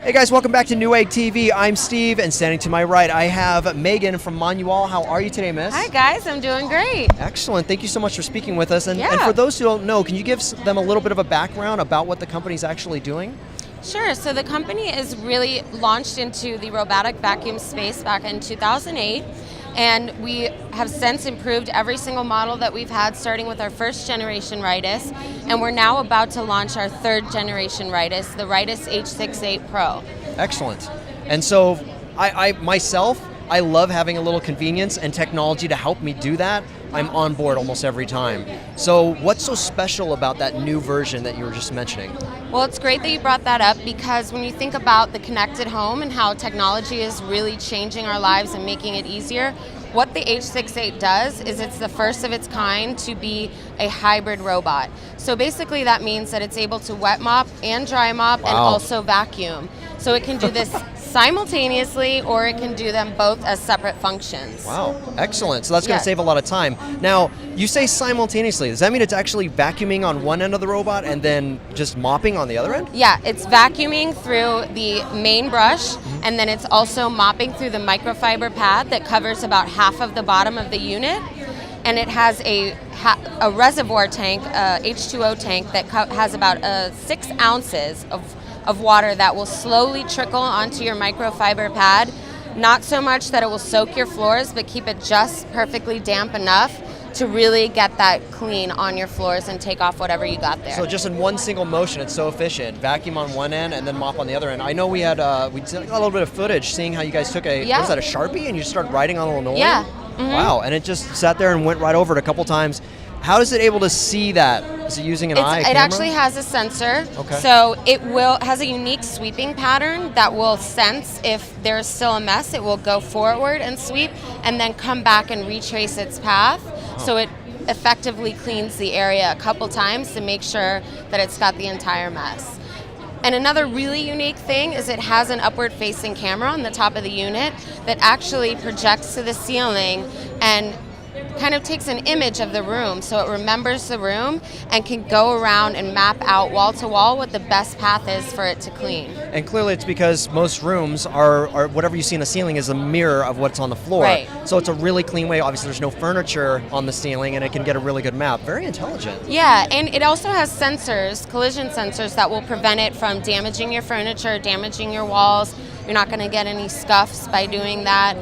Hey guys, welcome back to Newegg TV. I'm Steve, and standing to my right, I have Megan from Moneual. How are you today, miss? Hi guys, I'm doing great. Excellent. Thank you so much for speaking with us. And Yeah. for those who don't know, can you give them a little bit of a background about what the company's actually doing? Sure, so the company is really launched into the robotic vacuum space back in 2008. And we have since improved every single model that we've had, starting with our first generation Ritus. And we're now about to launch our third generation Ritus, the Ritus H68 Pro. Excellent. And so I myself, I love having a little convenience and technology to help me do that. I'm on board almost every time. So what's so special about that new version that you were just mentioning? Well, it's great that you brought that up, because when you think about the connected home and how technology is really changing our lives and making it easier, what the H68 does is it's the first of its kind to be a hybrid robot. So basically that means that it's able to wet mop and dry mop and also vacuum. So it can do this simultaneously, or it can do them both as separate functions. Wow, excellent. So that's going to save a lot of time. Now, you say simultaneously. Does that mean it's actually vacuuming on one end of the robot and then just mopping on the other end? Yeah, it's vacuuming through the main brush, and then it's also mopping through the microfiber pad that covers about half of the bottom of the unit. And it has a reservoir tank, H2O tank, that has about 6 ounces of water that will slowly trickle onto your microfiber pad. Not so much that it will soak your floors, but keep it just perfectly damp enough to really get that clean on your floors and take off whatever you got there. So just in one single motion, it's so efficient. Vacuum on one end and then mop on the other end. I know we had we did a little bit of footage seeing how you guys took what was that, a Sharpie, and you started writing on a linoleum? Yeah. Wow, and it just sat there and went right over it a couple times. How is it able to see that? Is it using an eye, a camera? It actually has a sensor. Okay. So it has a unique sweeping pattern that will sense if there's still a mess. It will go forward and sweep and then come back and retrace its path. So it effectively cleans the area a couple times to make sure that it's got the entire mess. And another really unique thing is it has an upward facing camera on the top of the unit that actually projects to the ceiling and kind of takes an image of the room, so it remembers the room and can go around and map out wall to wall what the best path is for it to clean. And clearly it's because most rooms are whatever you see in the ceiling is a mirror of what's on the floor. Right. So it's a really clean way. Obviously there's no furniture on the ceiling, and it can get a really good map. Very intelligent. Yeah, and it also has sensors, collision sensors, that will prevent it from damaging your furniture, damaging your walls. You're not going to get any scuffs by doing that.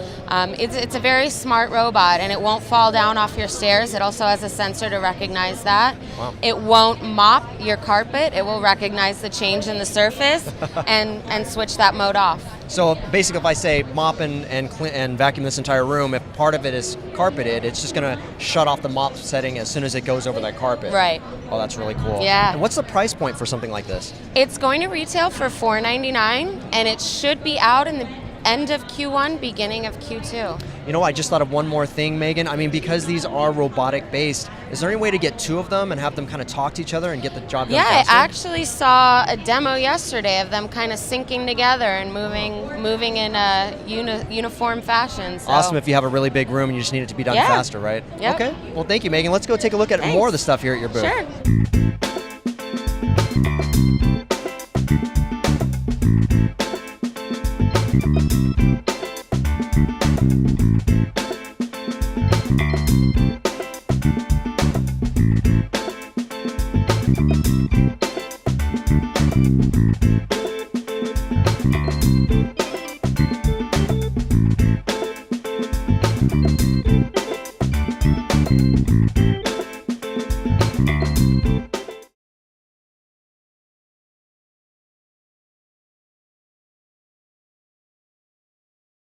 It's a very smart robot, and it won't fall down off your stairs. It also has a sensor to recognize that. Wow. It won't mop your carpet. It will recognize the change in the surface and switch that mode off. So basically, if I say mop and vacuum this entire room, if part of it is carpeted, it's just going to shut off the mop setting as soon as it goes over that carpet. Right. Oh, that's really cool. Yeah. And what's the price point for something like this? It's going to retail for $4.99, and it should be out in the end of Q1, beginning of Q2. You know, I just thought of one more thing, Megan. I mean, because these are robotic based, is there any way to get two of them and have them kind of talk to each other and get the job done faster? Yeah, I actually saw a demo yesterday of them kind of syncing together and moving in a uniform fashion. So. Awesome if you have a really big room and you just need it to be done faster, right? Yep. Okay. Well, thank you, Megan. Let's go take a look at more of the stuff here at your booth. Sure.